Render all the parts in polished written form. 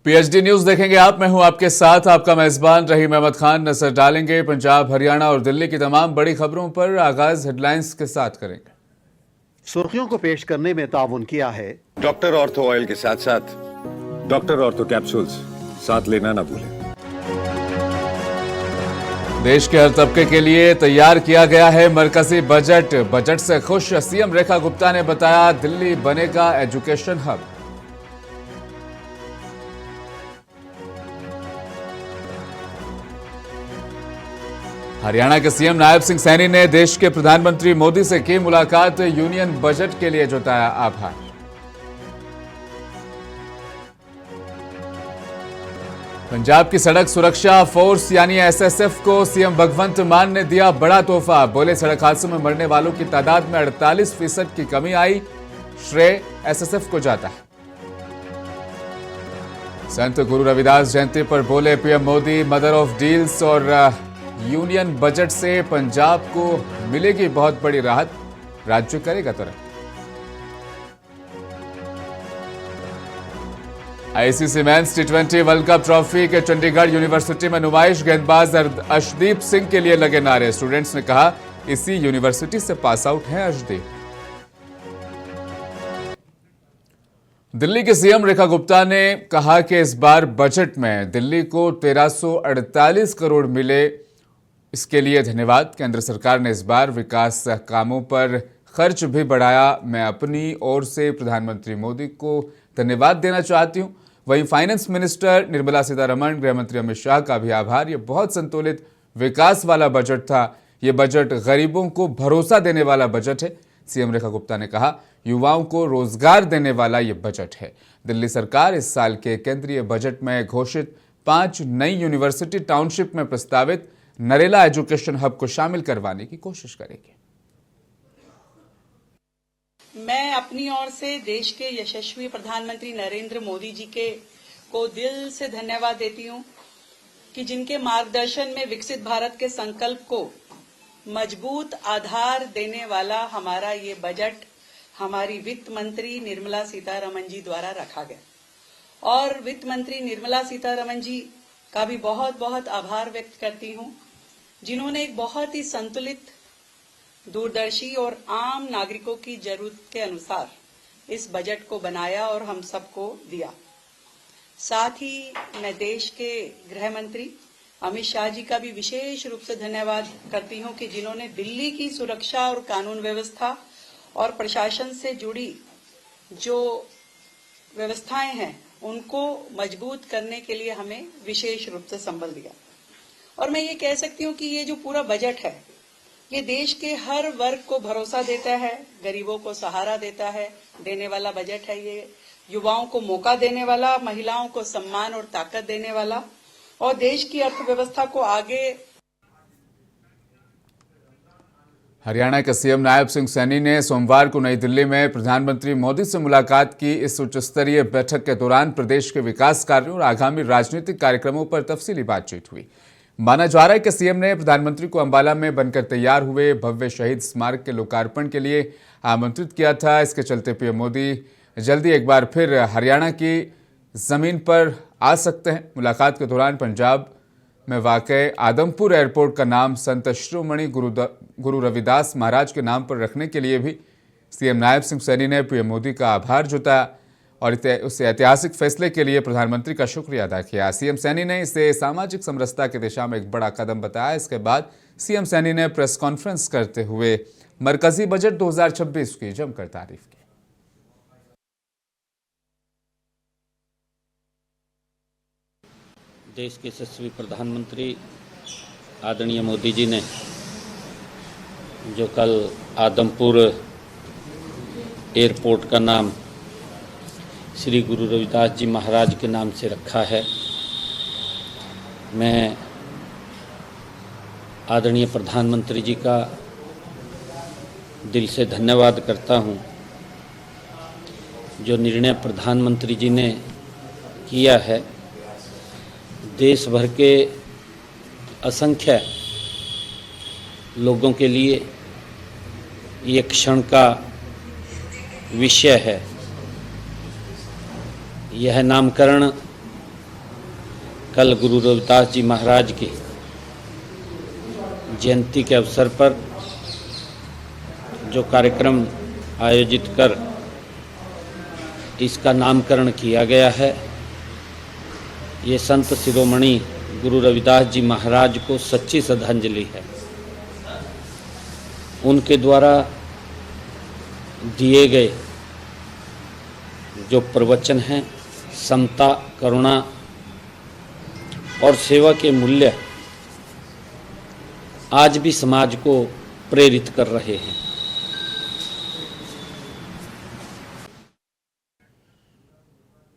PhD news देखेंगे आप। मैं हूं आपके साथ आपका मेजबान रहीम अहमद खान। नजर डालेंगे पंजाब, हरियाणा और दिल्ली की तमाम बड़ी खबरों पर। आगाज हेडलाइंस के साथ करेंगे। सुर्खियों को पेश करने में ताउन किया है डॉक्टर ऑर्थो ऑयल के साथ साथ डॉक्टर ऑर्थो कैप्सूल्स साथ लेना ना भूलें। देश के हर तबके के लिए तैयार किया गया है मरकजी बजट। बजट से खुश सीएम रेखा गुप्ता ने बताया दिल्ली बनेगा एजुकेशन हब। हरियाणा के सीएम नायब सिंह सैनी ने देश के प्रधानमंत्री मोदी से की मुलाकात। यूनियन बजट के लिए जताया आभार। पंजाब की सड़क सुरक्षा फोर्स यानी एसएसएफ को सीएम भगवंत मान ने दिया बड़ा तोहफा। बोले सड़क हादसों में मरने वालों की तादाद में 48% की कमी आई। श्रेय एसएसएफ को जाता है। संत गुरु रविदास जयंती पर बोले PM Modi mother of deals और यूनियन बजट से पंजाब को मिलेगी बहुत बड़ी राहत। राज्य करेगा तरक्की। आईसीसी मेंस टी20 वर्ल्ड कप ट्रॉफी के चंडीगढ़ यूनिवर्सिटी में नुमाइश। गेंदबाज अर्शदीप सिंह के लिए लगे नारे। स्टूडेंट्स ने कहा इसी यूनिवर्सिटी से पास आउट हैं अर्शदीप। दिल्ली के सीएम रेखा गुप्ता ने कहा कि इस बार बजट में दिल्ली को 1348 करोड़ मिले। इसके लिए धन्यवाद। केंद्र सरकार ने इस बार विकास कामों पर खर्च भी बढ़ाया। मैं अपनी ओर से प्रधानमंत्री मोदी को धन्यवाद देना चाहती हूं। वहीं फाइनेंस मिनिस्टर निर्मला सीतारमण, गृहमंत्री अमित शाह का भी आभार। यह बहुत संतुलित विकास वाला बजट था। यह बजट गरीबों को भरोसा देने वाला बजट है। सीएम रेखा गुप्ता ने कहा युवाओं को रोजगार देने वाला यह बजट है। दिल्ली सरकार इस साल के केंद्रीय बजट में घोषित 5 नई यूनिवर्सिटी टाउनशिप में प्रस्तावित नरेला एजुकेशन हब को शामिल करवाने की कोशिश करेगी। मैं अपनी ओर से देश के यशस्वी प्रधानमंत्री नरेंद्र मोदी जी को दिल से धन्यवाद देती हूं कि जिनके मार्गदर्शन में विकसित भारत के संकल्प को मजबूत आधार देने वाला हमारा ये बजट हमारी वित्त मंत्री निर्मला सीतारमण जी द्वारा रखा गया। और वित्त मंत्री निर्मला सीतारमण जी का भी बहुत बहुत आभार व्यक्त करती हूं, जिन्होंने एक बहुत ही संतुलित, दूरदर्शी और आम नागरिकों की जरूरत के अनुसार इस बजट को बनाया और हम सबको दिया। साथ ही मैं देश के गृह मंत्री अमित शाह जी का भी विशेष रूप से धन्यवाद करती हूं कि जिन्होंने दिल्ली की सुरक्षा और कानून व्यवस्था और प्रशासन से जुड़ी जो व्यवस्थाएं हैं उनको मजबूत करने के लिए हमें विशेष रूप से संबल दिया। और मैं ये कह सकती हूँ कि ये जो पूरा बजट है ये देश के हर वर्ग को भरोसा देता है, गरीबों को सहारा देता है, देने वाला बजट है। ये युवाओं को मौका देने वाला, महिलाओं को सम्मान और ताकत देने वाला और देश की अर्थव्यवस्था को आगे। हरियाणा के सीएम नायब सिंह सैनी ने सोमवार को नई दिल्ली में प्रधानमंत्री मोदी से मुलाकात की। इस उच्च स्तरीय बैठक के दौरान प्रदेश के विकास कार्यों और आगामी राजनीतिक कार्यक्रमों पर तफसीली बातचीत हुई। माना जा रहा है कि सीएम ने प्रधानमंत्री को अंबाला में बनकर तैयार हुए भव्य शहीद स्मारक के लोकार्पण के लिए आमंत्रित किया था। इसके चलते पीएम मोदी जल्दी एक बार फिर हरियाणा की जमीन पर आ सकते हैं। मुलाकात के दौरान पंजाब में वाक़ आदमपुर एयरपोर्ट का नाम संत शिरोमणि गुरु रविदास महाराज के नाम पर रखने के लिए भी सीएम नायब सिंह सैनी ने पीएम मोदी का आभार जताया और उस ऐतिहासिक फैसले के लिए प्रधानमंत्री का शुक्रिया अदा किया। सीएम सैनी ने इसे सामाजिक समरसता की दिशा में एक बड़ा कदम बताया। इसके बाद सीएम सैनी ने प्रेस कॉन्फ्रेंस करते हुए मरकजी बजट 2026 की जमकर तारीफ की। देश के यशस्वी प्रधानमंत्री आदरणीय मोदी जी ने जो कल आदमपुर एयरपोर्ट का नाम श्री गुरु रविदास जी महाराज के नाम से रखा है, मैं आदरणीय प्रधानमंत्री जी का दिल से धन्यवाद करता हूं। जो निर्णय प्रधानमंत्री जी ने किया है, देश भर के असंख्य लोगों के लिए ये क्षण का विषय है। यह नामकरण कल गुरु रविदास जी महाराज की जयंती के अवसर पर जो कार्यक्रम आयोजित कर इसका नामकरण किया गया है, ये संत शिरोमणि गुरु रविदास जी महाराज को सच्ची श्रद्धांजलि है। उनके द्वारा दिए गए जो प्रवचन हैं, समता, करुणा और सेवा के मूल्य आज भी समाज को प्रेरित कर रहे हैं।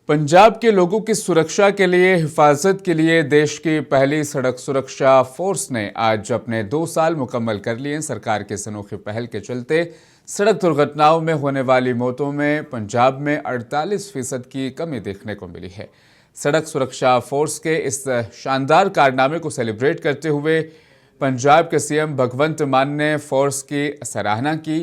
पंजाब के लोगों की सुरक्षा के लिए, हिफाजत के लिए देश की पहली सड़क सुरक्षा फोर्स ने आज अपने 2 साल मुकम्मल कर लिए। सरकार के इस अनोखी पहल के चलते सड़क दुर्घटनाओं में होने वाली मौतों में पंजाब में 48% की कमी देखने को मिली है। सड़क सुरक्षा फोर्स के इस शानदार कारनामे को सेलिब्रेट करते हुए पंजाब के सीएम भगवंत मान ने फोर्स की सराहना की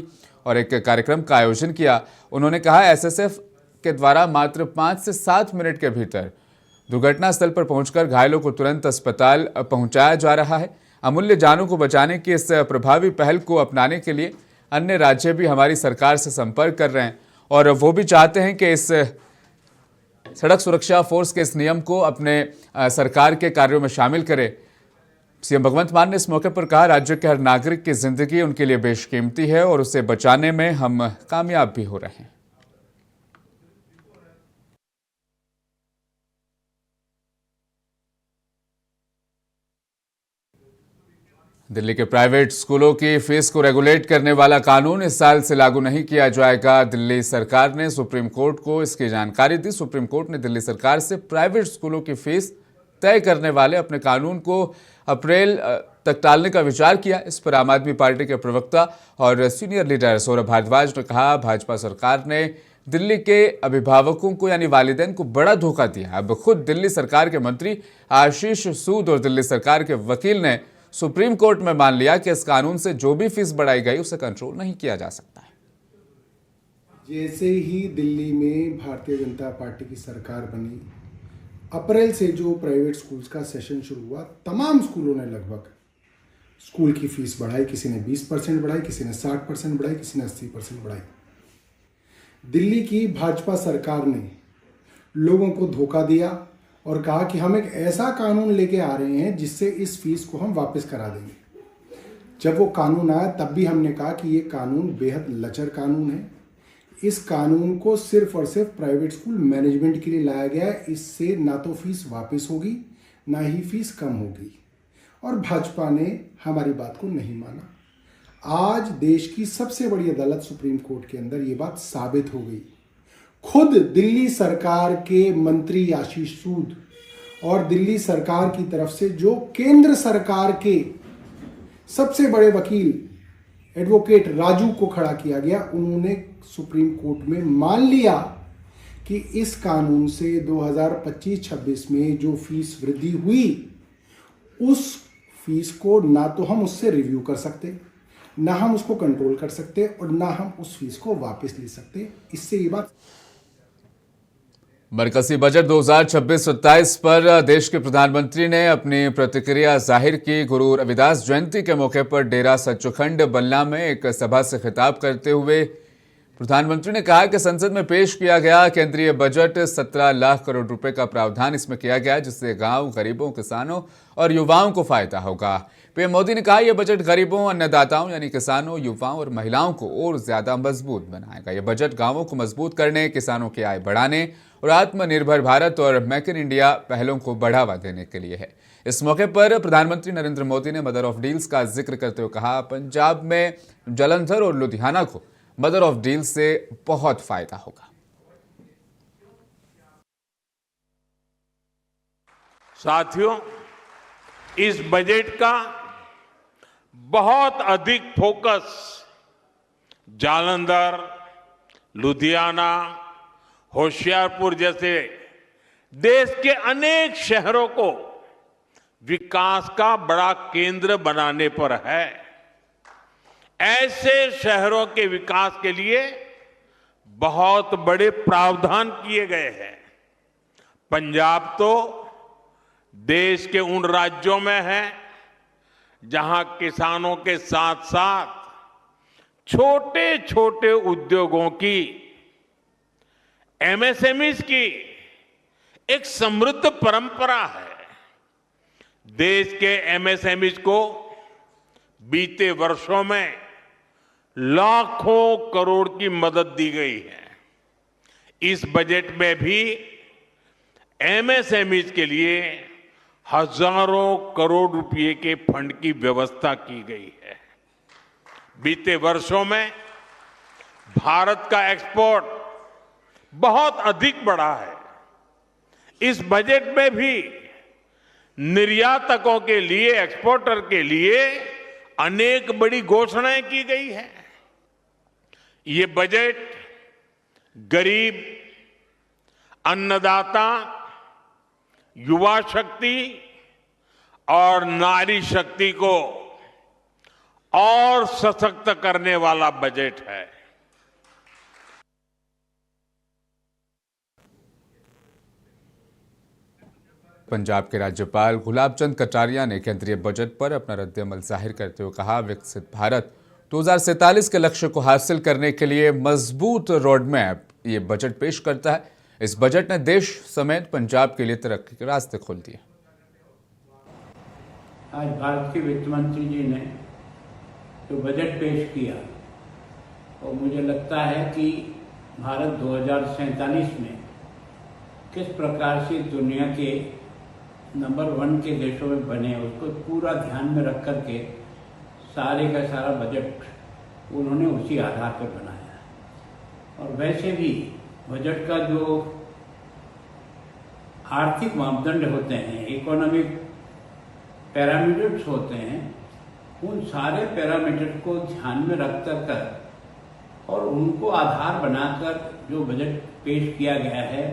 और एक कार्यक्रम का आयोजन किया। उन्होंने कहा, एसएसएफ के द्वारा मात्र 5 से 7 मिनट के भीतर दुर्घटना स्थल पर पहुंचकर घायलों को तुरंत अस्पताल पहुंचाया जा रहा है। अमूल्य जानों को बचाने की इस प्रभावी पहल को अपनाने के लिए अन्य राज्य भी हमारी सरकार से संपर्क कर रहे हैं और वो भी चाहते हैं कि इस सड़क सुरक्षा फोर्स के इस नियम को अपने सरकार के कार्यों में शामिल करें। सीएम भगवंत मान ने इस मौके पर कहा, राज्य के हर नागरिक की जिंदगी उनके लिए बेशकीमती है और उसे बचाने में हम कामयाब भी हो रहे हैं। दिल्ली के प्राइवेट स्कूलों की फीस को रेगुलेट करने वाला कानून इस साल से लागू नहीं किया जाएगा। दिल्ली सरकार ने सुप्रीम कोर्ट को इसकी जानकारी दी। सुप्रीम कोर्ट ने दिल्ली सरकार से प्राइवेट स्कूलों की फीस तय करने वाले अपने कानून को अप्रैल तक टालने का विचार किया। इस पर आम आदमी पार्टी के प्रवक्ता और सीनियर लीडर सौरभ भारद्वाज ने कहा, भाजपा सरकार ने दिल्ली के अभिभावकों को यानी वालिदैन को बड़ा धोखा दिया। अब खुद दिल्ली सरकार के मंत्री आशीष सूद और दिल्ली सरकार के वकील ने सुप्रीम कोर्ट में मान लिया कि इस कानून से जो भी फीस बढ़ाई गई उसे कंट्रोल नहीं किया जा सकता है। जैसे ही दिल्ली में भारतीय जनता पार्टी की सरकार बनी, अप्रैल से जो प्राइवेट स्कूल्स का सेशन शुरू हुआ, तमाम स्कूलों ने लगभग स्कूल की फीस बढ़ाई। किसी ने 20% बढ़ाई, किसी ने 60% बढ़ाई, किसी ने 80% बढ़ाई। दिल्ली की भाजपा सरकार ने लोगों को धोखा दिया और कहा कि हम एक ऐसा कानून लेके आ रहे हैं जिससे इस फीस को हम वापस करा देंगे। जब वो कानून आया तब भी हमने कहा कि ये कानून बेहद लचर कानून है। इस कानून को सिर्फ और सिर्फ प्राइवेट स्कूल मैनेजमेंट के लिए लाया गया है। इससे ना तो फीस वापस होगी ना ही फीस कम होगी, और भाजपा ने हमारी बात को नहीं माना। आज देश की सबसे बड़ी अदालत सुप्रीम कोर्ट के अंदर ये बात साबित हो गई। खुद दिल्ली सरकार के मंत्री आशीष सूद और दिल्ली सरकार की तरफ से जो केंद्र सरकार के सबसे बड़े वकील एडवोकेट राजू को खड़ा किया गया, उन्होंने सुप्रीम कोर्ट में मान लिया कि इस कानून से 2025-26 में जो फीस वृद्धि हुई, उस फीस को ना तो हम उससे रिव्यू कर सकते, ना हम उसको कंट्रोल कर सकते और ना हम उस फीस को वापस ले सकते। इससे ये बात मरकजी बजट 2026-27 पर देश के प्रधानमंत्री ने अपनी प्रतिक्रिया जाहिर की। गुरु रविदास जयंती के मौके पर डेरा सच्चोखंड बल्ला में एक सभा से खिताब करते हुए प्रधानमंत्री ने कहा कि संसद में पेश किया गया केंद्रीय बजट 17 लाख करोड़ रुपए का प्रावधान इसमें किया गया, जिससे गांव, गरीबों, किसानों और युवाओं को फायदा होगा। पीएम मोदी ने कहा, यह बजट गरीबों, अन्नदाताओं यानी किसानों, युवाओं और महिलाओं को और ज्यादा मजबूत बनाएगा। यह बजट गांवों को मजबूत करने, किसानों की आय बढ़ाने और आत्मनिर्भर भारत और मेक इन इंडिया पहलों को बढ़ावा देने के लिए है। इस मौके पर प्रधानमंत्री नरेंद्र मोदी ने मदर ऑफ डील्स का जिक्र करते हुए कहा, पंजाब में जालंधर और लुधियाना को मदर ऑफ डील से बहुत फायदा होगा। साथियों, इस बजट का बहुत अधिक फोकस जालंधर, लुधियाना, होशियारपुर जैसे देश के अनेक शहरों को विकास का बड़ा केंद्र बनाने पर है। ऐसे शहरों के विकास के लिए बहुत बड़े प्रावधान किए गए हैं। पंजाब तो देश के उन राज्यों में है जहां किसानों के साथ साथ छोटे छोटे उद्योगों की, एमएसएमईज की एक समृद्ध परंपरा है। देश के एमएसएमईज को बीते वर्षों में लाखों करोड़ की मदद दी गई है। इस बजट में भी एमएसएमईज के लिए हजारों करोड़ रुपए के फंड की व्यवस्था की गई है। बीते वर्षों में भारत का एक्सपोर्ट बहुत अधिक बढ़ा है। इस बजट में भी निर्यातकों के लिए, एक्सपोर्टर के लिए अनेक बड़ी घोषणाएं की गई है। ये बजट गरीब, अन्नदाता, युवा शक्ति और नारी शक्ति को और सशक्त करने वाला बजट है। पंजाब के राज्यपाल गुलाब चंद कटारिया ने केंद्रीय बजट पर अपना रद्द-ए-अमल जाहिर करते हुए कहा, विकसित भारत 2047 के लक्ष्य को हासिल करने के लिए मजबूत रोडमैप ये बजट पेश करता है। इस बजट ने देश समेत पंजाब के लिए तरक्की के रास्ते खोल दिए। आज भारत के वित्त मंत्री जी ने जो बजट पेश किया, और मुझे लगता है कि भारत 2047 में किस प्रकार से दुनिया के नंबर 1 के देशों में बने, उसको पूरा ध्यान में रख कर के सारे का सारा बजट उन्होंने उसी आधार पर बनाया। और वैसे भी बजट का जो आर्थिक मापदंड होते हैं, इकोनॉमिक पैरामीटर्स होते हैं, उन सारे पैरामीटर्स को ध्यान में रख कर और उनको आधार बनाकर जो बजट पेश किया गया है,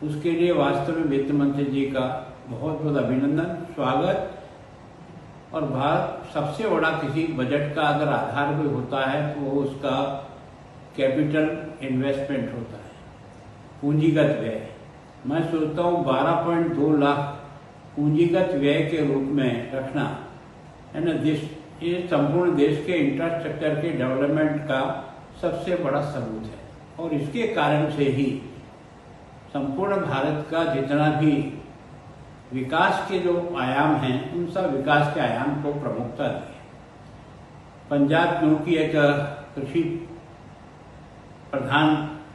उसके लिए वास्तव में वित्त मंत्री जी का बहुत बहुत अभिनंदन, स्वागत। और भारत सबसे बड़ा किसी बजट का अगर आधार कोई होता है तो वो उसका कैपिटल इन्वेस्टमेंट होता है, पूंजीगत व्यय। मैं सोचता हूँ 12.2 लाख पूंजीगत व्यय के रूप में रखना है ना, ये संपूर्ण देश के इंफ्रास्ट्रक्चर के डेवलपमेंट का सबसे बड़ा सबूत है। और इसके कारण से ही संपूर्ण भारत का जितना भी विकास के जो आयाम हैं, उन सब विकास के आयाम को प्रमुखता दी है। पंजाब क्योंकि एक कृषि प्रधान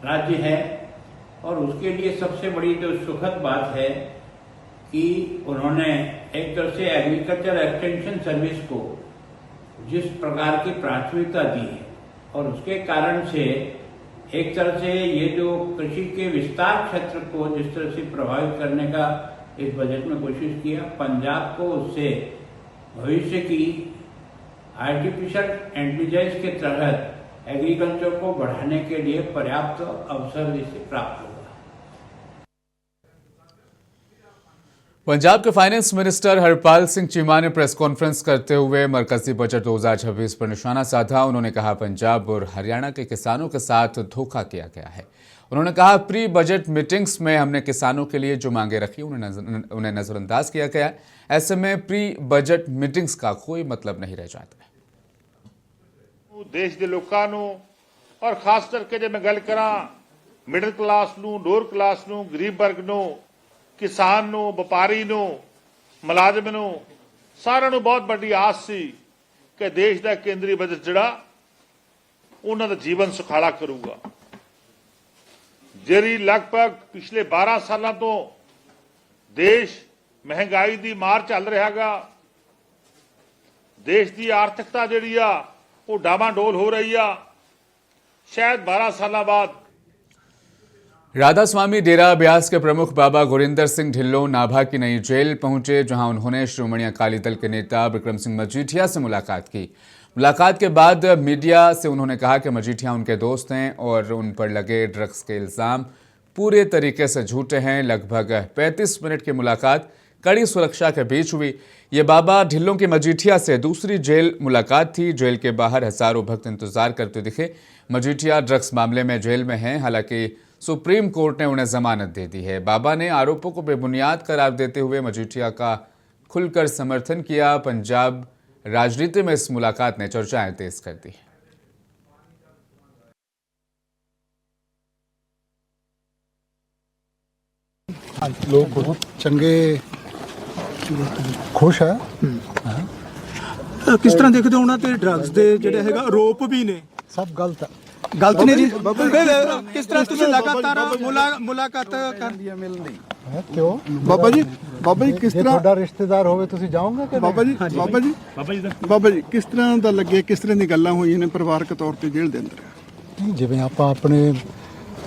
राज्य है, और उसके लिए सबसे बड़ी जो सुखद बात है कि उन्होंने एक तरह से एग्रीकल्चर एक्सटेंशन सर्विस को जिस प्रकार की प्राथमिकता दी है, और उसके कारण से एक तरह से ये जो कृषि के विस्तार क्षेत्र को जिस तरह से प्रभावित करने का इस बजट में कोशिश किया, पंजाब को उससे भविष्य की आर्टिफिशियल इंटेलिजेंस के तहत एग्रीकल्चर को बढ़ाने के लिए पर्याप्त अवसर इससे प्राप्त होगा। पंजाब के फाइनेंस मिनिस्टर हरपाल सिंह चीमा ने प्रेस कॉन्फ्रेंस करते हुए मरकजी बजट 2026 पर निशाना साधा। उन्होंने कहा, पंजाब और हरियाणा के किसानों के साथ धोखा किया गया है। उन्होंने कहा, प्री बजट मीटिंग्स में हमने किसानों के लिए जो मांगे रखी उन्हें नजरअंदाज किया गया। ऐसे में प्री बजट मीटिंग्स का कोई मतलब नहीं रह जाता। देश के लोगों ਨੂੰ और खास करके ਜੇ मैं गल करा मिडिल क्लास ਨੂੰ, लोअर क्लास ਨੂੰ, गरीब वर्ग ਨੂੰ, किसान ਨੂੰ, ਵਪਾਰੀ ਨੂੰ, ਮੁਲਾਜ਼ਮ ਨੂੰ, ਸਾਰਿਆਂ ਨੂੰ बहुत बड़ी आस सी कि देश का केंद्रीय बजट ਜਿਹੜਾ ਉਹਨਾਂ ਦਾ जीवन सुखाला करूगा। ਜਿਹੜੀ लगभग पिछले 12 सालों तो देश महंगाई की मार चल रहा, देश की आर्थिकता जी वो डामाडोल हो रही है। शायद 12 साल बाद राधा स्वामी डेरा ब्यास के प्रमुख बाबा गुरिंदर सिंह ढिल्लों नाभा की नई जेल पहुंचे, जहां उन्होंने श्रोमणी अकाली दल के नेता बिक्रम सिंह मजीठिया से मुलाकात की। मुलाकात के बाद मीडिया से उन्होंने कहा कि मजीठिया उनके दोस्त हैं और उन पर लगे ड्रग्स के इल्जाम पूरे तरीके से झूठे हैं। लगभग 35 मिनट की मुलाकात कड़ी सुरक्षा के बीच हुई। ये बाबा ढिल्लों की मजीठिया से दूसरी जेल मुलाकात थी। जेल के बाहर हजारों भक्त इंतजार करते दिखे। मजीठिया ड्रग्स मामले में जेल में हैं। हालांकि सुप्रीम कोर्ट ने उन्हें जमानत दे दी है। बाबा ने आरोपों को बेबुनियाद करार देते हुए मजीठिया का खुलकर समर्थन किया। पंजाब राजनीति में इस मुलाकात ने चर्चाएं तेज कर दी। लोग बहुत चंगे खुश है। किस तरह देखते हो ਉਹਨਾਂ ਤੇ ਡਰੱਗਸ ਦੇ ਜਿਹੜੇ ਹੈਗਾ ਆਰੋਪ ਵੀ ਨੇ? सब गलत है। ਗਲਤ ਨੇ ਜੀ। ਕਿਸ ਤਰ੍ਹਾਂ ਤੁਸੀਂ ਲਗਾਤਾਰ ਮੁਲਾਕਾਤ ਕਰ क्यों ਬਾਬਾ ਜੀ ਕਿਸ ਜੇ ਤਰ੍ਹਾਂ ਤੁਹਾਡਾ ਰਿਸ਼ਤੇਦਾਰ ਹੋਵੇ ਤੁਸੀਂ ਜਾਓਗੇ ਕਿ ਬਾਬਾ ਜੀ ਕਿਸ ਤਰ੍ਹਾਂ ਦਾ ਲੱਗੇ, ਕਿਸ ਤਰ੍ਹਾਂ ਦੀ ਗੱਲਾਂ ਹੋਈਆਂ ਨੇ ਪਰਿਵਾਰਕ ਤੌਰ ਤੇ ਜੇਲ੍ਹ ਦੇ ਅੰਦਰ? ਨਹੀਂ, ਜਿਵੇਂ ਆਪਾਂ ਆਪਣੇ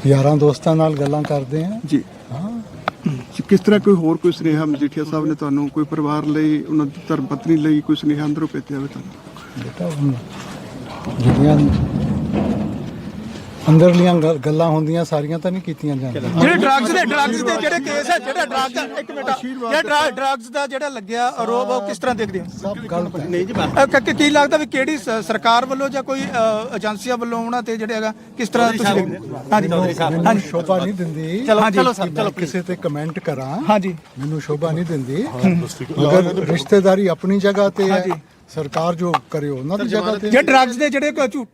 ਯਾਰਾਂ ਦੋਸਤਾਂ ਨਾਲ ਗੱਲਾਂ ਕਰਦੇ ਹਾਂ ਜੀ ਹਾਂ। ਕਿਸ ਤਰ੍ਹਾਂ ਕੋਈ ਸੁਨੇਹਾ ਮਜੀਠੀਆ ਸਾਹਿਬ ਨੇ ਤੁਹਾਨੂੰ, ਕੋਈ ਪਰਿਵਾਰ ਲਈ, ਉਹਨਾਂ ਦੀ ਧਰਮ ਪਤਨੀ ਲਈ ਕੋਈ ਸੁਨੇਹਾ ਅੰਦਰੋਂ ਭੇਜਿਆ ਹੋਵੇ ਤੁਹਾਨੂੰ? ਬੇਟਾ ਜਿਹੜੀਆਂ ਅੰਦਰਲੀਆਂ ਗੱਲਾਂ ਹੁੰਦੀਆਂ ਸਾਰੀਆਂ ਤਾਂ ਨਹੀਂ ਕੀਤੀਆਂ ਜਾਂਦੀਆਂ। ਜਿਹੜੇ ਡਰੱਗਸ ਦੇ ਜਿਹੜੇ ਕੇਸ ਹੈ, ਜਿਹੜਾ ਡਰੱਗ ਇੱਕ ਮਿੰਟ, ਜਿਹੜਾ ਡਰੱਗਸ ਦਾ ਜਿਹੜਾ ਲੱਗਿਆ ਆਰੋਪ, ਉਹ ਕਿਸ ਤਰ੍ਹਾਂ ਦੇਖਦੇ ਹੋ? ਸਭ ਗਲਤ ਹੈ। ਨਹੀਂ ਜੀ, ਕੀ ਲੱਗਦਾ ਵੀ ਕਿਹੜੀ ਸਰਕਾਰ ਵੱਲੋਂ ਜਾਂ ਕੋਈ ਏਜੰਸੀਆਂ ਵੱਲੋਂ ਉਹਨਾਂ ਤੇ ਜਿਹੜੇ ਹੈਗਾ ਕਿਸ ਤਰ੍ਹਾਂ ਤੁਸੀਂ ਦੇਖਦੇ ਹੋ? ਮੈਨੂੰ ਸ਼ੋਭਾ ਨਹੀਂ ਦਿੰਦੀ। ਚਲੋ ਕਿਸੇ ਤੇ ਕਮੈਂਟ ਕਰਾਂ। ਹਾਂਜੀ, ਮੈਨੂੰ ਸ਼ੋਭਾ ਨਹੀਂ ਦਿੰਦੀ। ਅਗਰ ਰਿਸ਼ਤੇਦਾਰੀ ਆਪਣੀ ਜਗ੍ਹਾ ਤੇ ਹੈ, ਸਰਕਾਰ ਜੋ करे ਉਹਨਾਂ ਦੀ ਜਗ੍ਹਾ ਤੇ। ਜੇ ਡਰੱਗਸ ਦੇ ਜਿਹੜੇ ਝੂਠ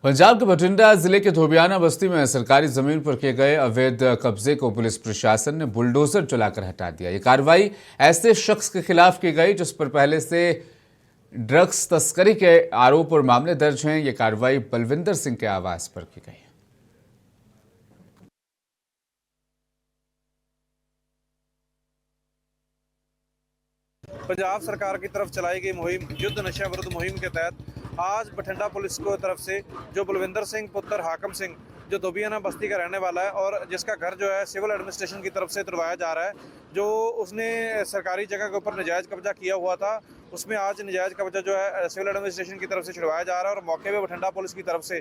पंजाब के बठिंडा जिले के धोबियाना बस्ती में सरकारी जमीन पर किए गए अवैध कब्जे को पुलिस प्रशासन ने बुलडोजर चलाकर हटा दिया। ये कार्रवाई ऐसे शख्स के खिलाफ की गई जिस पर पहले से ड्रग्स तस्करी के आरोप और मामले दर्ज हैं। ये कार्रवाई बलविंदर सिंह के आवास पर की गई। पंजाब सरकार की तरफ चलाई गई मुहिम युद्ध नशा विरुद्ध मुहिम के तहत आज बठिंडा पुलिस को तरफ से जो बलविंदर सिंह पुत्र हाकम सिंह, जो धोबियाना बस्ती का रहने वाला है और जिसका घर जो है सिविल एडमिनिस्ट्रेशन की तरफ से तुड़वाया जा रहा है, जो उसने सरकारी जगह के ऊपर नजायज़ कब्जा किया हुआ था, उसमें आज नजायज़ कब्जा जो है सिविल एडमिनिस्ट्रेशन की तरफ से छुड़वाया जा रहा है और मौके पे बठिंडा पुलिस की तरफ से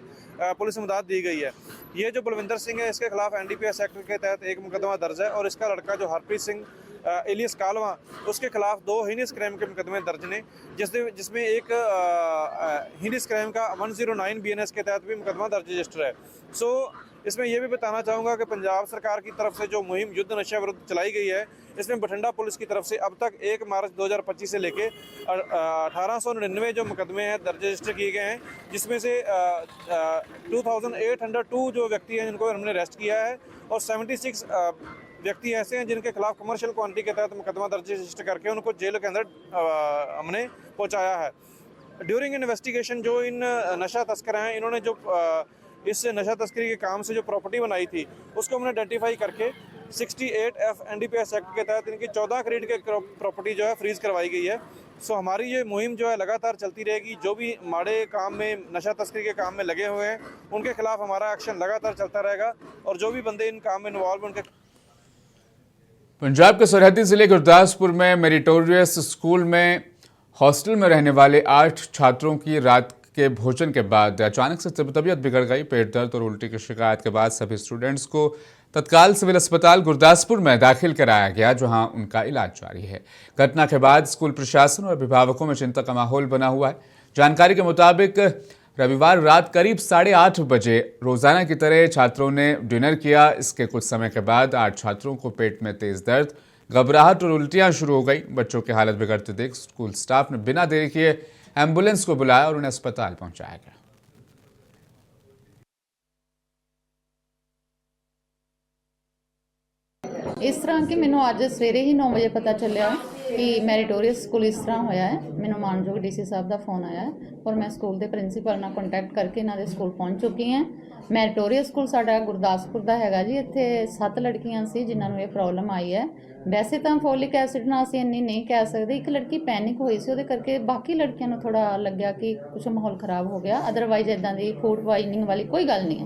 पुलिस इमदाद दी गई है। ये जो बलविंदर सिंह है, इसके खिलाफ NDPS एक्ट के तहत एक मुकदमा दर्ज है और इसका लड़का जो हरप्रीत सिंह एलियस कालवा, उसके खिलाफ 2 हीनियस क्राइम के मुकदमे दर्ज ने, जिसमें एक हीनियस क्राइम का 109 BNS के तहत भी मुकदमा दर्ज रजिस्टर है। सो इसमें यह भी बताना चाहूँगा कि पंजाब सरकार की तरफ से जो मुहिम युद्ध नशा विरुद्ध चलाई गई है, इसमें बठिंडा पुलिस की तरफ से अब तक 1 मार्च 2025 से लेके 1899 जो मुकदमे हैं दर्ज रजिस्टर किए गए हैं, जिसमें से 2802 जो व्यक्ति हैं जिनको हमने अरेस्ट किया है और 76 व्यक्ति ऐसे हैं जिनके खिलाफ कमर्शियल क्वांटिटी के तहत मुकदमा दर्ज रजिस्टर करके उनको जेल के अंदर हमने पहुंचाया है। ड्यूरिंग इन्वेस्टिगेशन जो इन नशा तस्कर हैं, इन्होंने जो इस नशा तस्करी के काम से जो प्रॉपर्टी बनाई थी, उसको हमने आइडेंटिफाई करके 68F NDPS एक्ट के तहत इनकी 14 करोड़ के प्रॉपर्टी जो है फ्रीज करवाई गई है। सो हमारी ये मुहिम जो है लगातार चलती रहेगी। जो भी माड़े काम में, नशा तस्करी के काम में लगे हुए हैं, उनके खिलाफ हमारा एक्शन लगातार चलता रहेगा और जो भी बंदे इन काम में इन्वॉल्व उनके। पंजाब के सरहदी जिले गुरदासपुर में मेरिटोरियस स्कूल में हॉस्टल में रहने वाले 8 छात्रों की रात के भोजन के बाद अचानक से तबीयत बिगड़ गई। पेट दर्द और उल्टी की शिकायत के बाद सभी स्टूडेंट्स को तत्काल सिविल अस्पताल गुरदासपुर में दाखिल कराया गया, जहां उनका इलाज जारी है। घटना के बाद स्कूल प्रशासन और अभिभावकों में चिंता का माहौल बना हुआ है। जानकारी के मुताबिक रविवार रात करीब 8:30 बजे रोजाना की तरह छात्रों ने डिनर किया। इसके कुछ समय के बाद 8 छात्रों को पेट में तेज दर्द, घबराहट और उल्टियां शुरू हो गई। बच्चों की हालत बिगड़ते देख स्कूल स्टाफ ने बिना देरी किए एम्बुलेंस को बुलाया और उन्हें अस्पताल पहुंचाया गया। इस तरह कि मैनू अज सवेरे ही 9 बजे पता चलिया कि मैरिटोरियस स्कूल इस तरह होया है। मैनू मानयोग DC साहब का फोन आया है और मैं स्कूल के प्रिंसीपल नाल कॉन्टैक्ट करके इन्होंने स्कूल पहुँच चुकी हैं। मैरिटोरियस स्कूल साडा गुरदासपुर का हैगा जी। इत्थे 7 लड़कियां सी जिन्होंने ये प्रॉब्लम आई है। वैसे तो फोलिक एसिड ना असीं इन्नी नहीं कह सकते। एक लड़की पैनिक हुई सी, उहदे करके बाकी लड़कियों को थोड़ा लग्या कि कुछ माहौल खराब हो गया। अदरवाइज इदां दी फूड पॉइजनिंग वाली कोई गल नहीं है।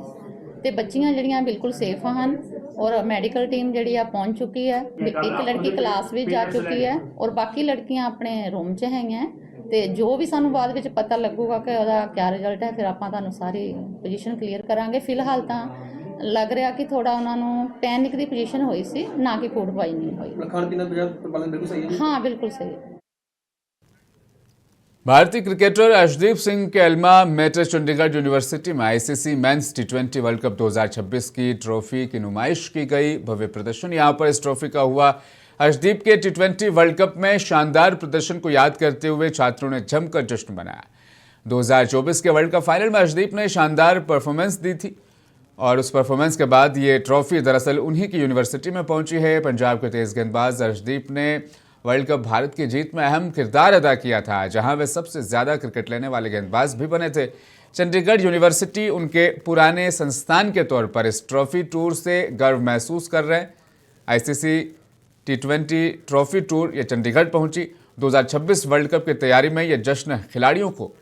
तो बच्चियां जड़ियां बिल्कुल सेफ हैं और मेडिकल टीम जी पहुँच चुकी है। एक लड़की क्लास भी जा चुकी है और बाकी लड़कियां अपने रूम च हैं। तो जो भी सानू बाद में पता लगूगा कि वह क्या रिजल्ट है, फिर आप सारी पोजीशन क्लीयर करांगे। फिलहाल तो लग रहा कि थोड़ा उन्होंने पैनिक की पोजीशन हुई सी, ना कि फूड पॉइजनिंग हुई। हाँ बिल्कुल सही है। भारतीय क्रिकेटर अर्शदीप सिंह के अल्मा मेटर चंडीगढ़ यूनिवर्सिटी में आईसीसी मेंस टी20 वर्ल्ड कप 2026 की ट्रॉफी की नुमाइश की गई। भव्य प्रदर्शन यहां पर इस ट्रॉफी का हुआ। अर्शदीप के टी20 वर्ल्ड कप में शानदार प्रदर्शन को याद करते हुए छात्रों ने जमकर जश्न मनाया। 2024 के वर्ल्ड कप फाइनल में अर्शदीप ने शानदार परफॉर्मेंस दी थी और उस परफॉर्मेंस के बाद ये ट्रॉफी दरअसल उन्हीं की यूनिवर्सिटी में पहुंची है। पंजाब के तेज गेंदबाज अर्शदीप ने वर्ल्ड कप भारत की जीत में अहम किरदार अदा किया था, जहां वे सबसे ज्यादा क्रिकेट लेने वाले गेंदबाज भी बने थे। चंडीगढ़ यूनिवर्सिटी उनके पुराने संस्थान के तौर पर इस ट्रॉफी टूर से गर्व महसूस कर रहे हैं। आईसीसी टी20 ट्रॉफी टूर ये चंडीगढ़ पहुंची। 2026 वर्ल्ड कप की तैयारी में यह जश्न खिलाड़ियों को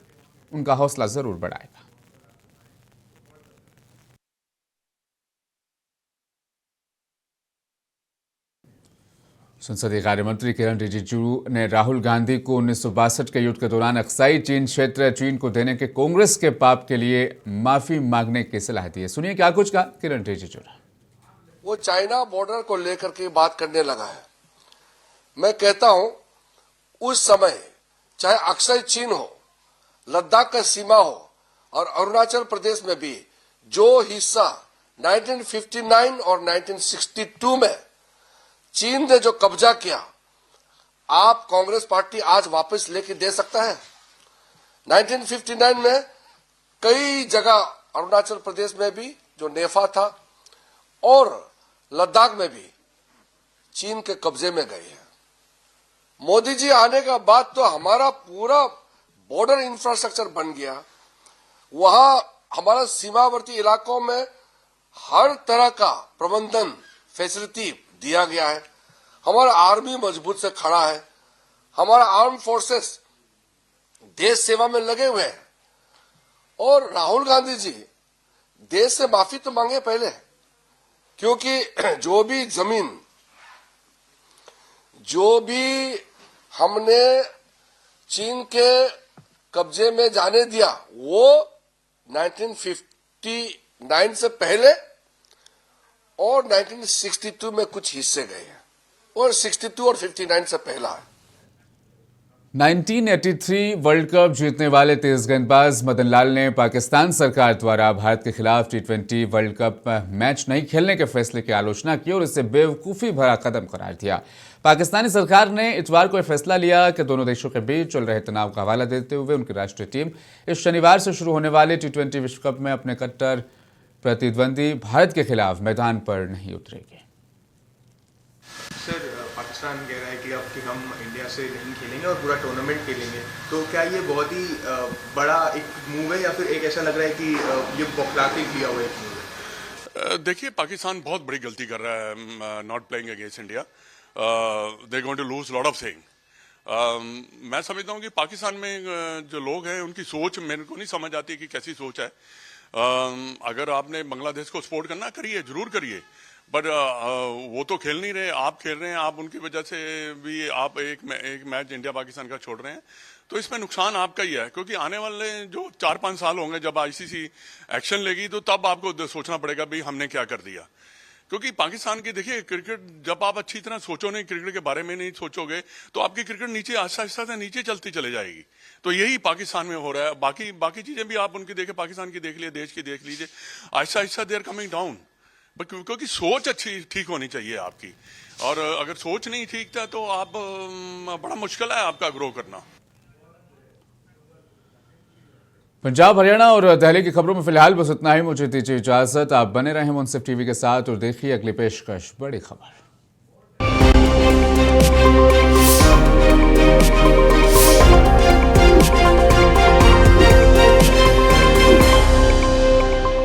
उनका हौसला जरूर बढ़ाएगा। संसदीय कार्य मंत्री किरण रिजिजू ने राहुल गांधी को 1962 के युद्ध के दौरान अक्साई चीन क्षेत्र चीन को देने के कांग्रेस के पाप के लिए माफी मांगने की सलाह दी है। सुनिए क्या कुछ कहा किरण रिजिजू ने। वो चाइना बॉर्डर को लेकर के बात करने लगा है। मैं कहता हूं उस समय चाहे अक्साई चीन हो, लद्दाख का सीमा हो और अरुणाचल प्रदेश में भी जो हिस्सा 1959 और 1962 में चीन ने जो कब्जा किया, आप कांग्रेस पार्टी आज वापस लेके दे सकता है। 1959 में कई जगह अरुणाचल प्रदेश में भी जो नेफा था और लद्दाख में भी चीन के कब्जे में गए हैं। मोदी जी आने का बाद तो हमारा पूरा बॉर्डर इंफ्रास्ट्रक्चर बन गया। वहां हमारा सीमावर्ती इलाकों में हर तरह का प्रबंधन फैसिलिटी दिया गया है। हमारा आर्मी मजबूत से खड़ा है। हमारा आर्म फोर्सेस देश सेवा में लगे हुए हैं। और राहुल गांधी जी देश से माफी तो मांगे पहले, क्योंकि जो भी जमीन जो भी हमने चीन के कब्जे में जाने दिया वो 1959 से पहले और 1962 में कुछ हिस्से गए हैं और 62 और 59 से पहला है। 1983 वर्ल्ड कप जीतने वाले तेज गेंदबाज मदन लाल ने पाकिस्तान सरकार द्वारा भारत के खिलाफ टी20 वर्ल्ड कप मैच नहीं खेलने के फैसले की आलोचना की और इसे बेवकूफ़ी भरा कदम करार दिया। पाकिस्तानी सरकार ने इतवार को यह फैसला लिया कि दोनों देशों के बीच चल रहे तनाव का हवाला देते हुए उनकी राष्ट्रीय टीम इस शनिवार से शुरू होने वाले टी20 विश्व कप में अपने कट्टर प्रतिद्वंदी भारत के खिलाफ मैदान पर नहीं उतरेगी। सर, पाकिस्तान कह रहा है कि अब कि हम इंडिया से नहीं खेलेंगे और पूरा टूर्नामेंट खेलेंगे, तो क्या ये बहुत ही बड़ा एक मूव है या फिर एक ऐसा लग रहा है कि ये बौखला के लिया हुआ एक मूव है? देखिए, पाकिस्तान बहुत बड़ी गलती कर रहा है not playing against India. They going to lose lot of thing. मैं समझता हूँ कि पाकिस्तान में जो लोग हैं उनकी सोच मेरे को नहीं समझ आती कि कैसी सोच है। अगर आपने बांग्लादेश को सपोर्ट करना करिए, जरूर करिए, बट वो तो खेल नहीं रहे, आप खेल रहे हैं। आप उनकी वजह से भी आप एक मैच इंडिया पाकिस्तान का छोड़ रहे हैं, तो इसमें नुकसान आपका ही है। क्योंकि आने वाले जो 4-5 साल होंगे जब आईसीसी एक्शन लेगी तो तब आपको सोचना पड़ेगा भाई हमने क्या कर दिया। क्योंकि पाकिस्तान की देखिए क्रिकेट, जब आप अच्छी तरह सोचो नहीं, क्रिकेट के बारे में नहीं सोचोगे तो आपकी क्रिकेट नीचे आहिस्ता आहिस्ता से नीचे चलती चले जाएगी। तो यही पाकिस्तान में हो रहा है। बाकी चीजें भी आप उनकी देखें, पाकिस्तान की देख लिए, देश की देख लीजिए, Aahista Aahista they are coming down. क्योंकि सोच अच्छी ठीक होनी चाहिए आपकी, और अगर सोच नहीं ठीक था तो आप बड़ा मुश्किल है आपका ग्रो करना। पंजाब, हरियाणा और दिल्ली की खबरों में फिलहाल बस इतना ही। मुझे दीजिए इजाजत। आप बने रहें मुंसिफ टीवी के साथ और देखिए अगली पेशकश बड़ी खबर।